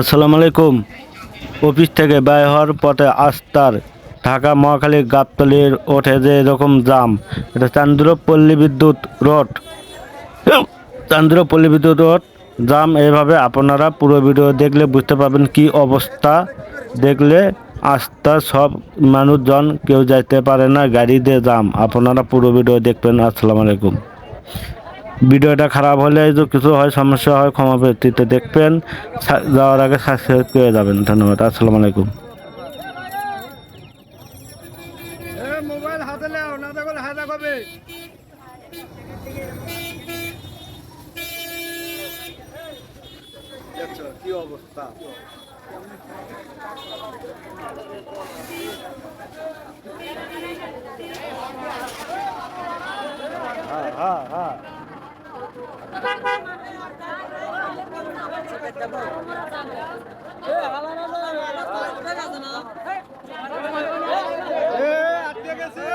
আসসালামু আলাইকুম। অফিস থেকে বের হওয়ার পথে আস্তার ঢাকা মহাখালী গাবতলীর ওঠে যে এরকম জাম, এটা চান্দ্রপল্লী বিদ্যুৎ রোড। চান্দ্রপল্লী বিদ্যুৎ রোড জাম। এভাবে আপনারা পুরো ভিডিও দেখলে বুঝতে পারবেন কি অবস্থা। দেখলে আস্থা সব মানুষজন কেউ যাইতে পারে না, গাড়ি দিয়ে জাম। আপনারা পুরো ভিডিও দেখবেন। আসসালামু আলাইকুম। ভিডিওটা খারাপ হলে যদি কিছু হয়, সমস্যা হয়, ক্ষমা প্রার্থীতে দেখবেন। যাওয়ার আগে সাবস্ক্রাইব করে যাবেন। ধন্যবাদ। আসসালামু আলাইকুম। মোবাইল হাতে নাও, না দেখলে হাতে কবে কি অবস্থা। হ্যাঁ হ্যাঁ হ্যাঁ আটকে গেছে।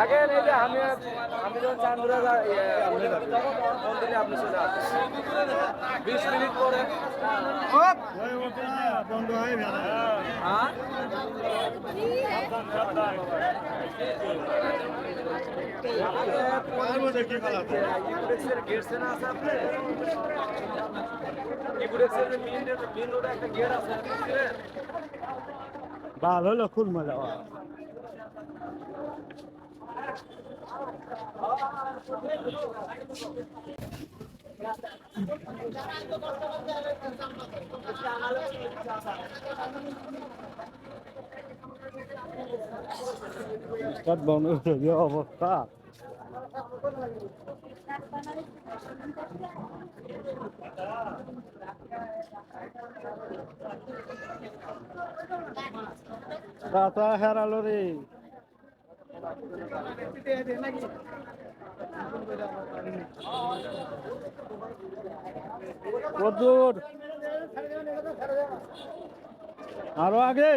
আগে এই যে আমি যখন চান্দুরা আপনি চলে আসেন 20 মিনিট পরে বন্ধ হয়ে গেল। ভালো হলো খুব মজা। অবস্থা হেরালো রে। কদ্দুর আরো আগে।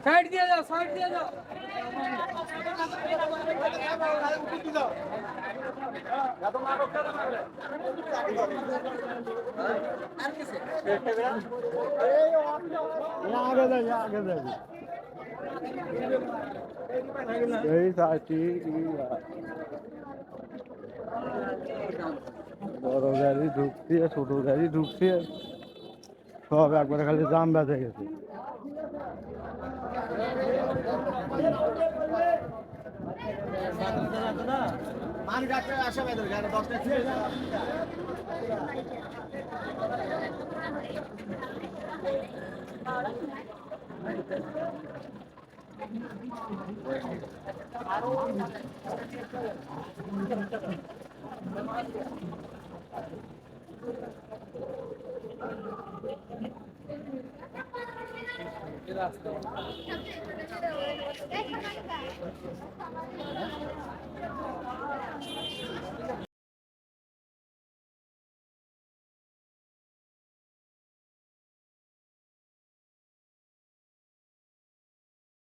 সাইড দিয়ে যাও, সাইড দিয়ে যাও। আগে যাবি এই সাইডটি বড় গাড়ি ঢুকছে, ছোট গাড়ি ঢুকছে, সব একবারে খালি জাম বেঁধে গেছে।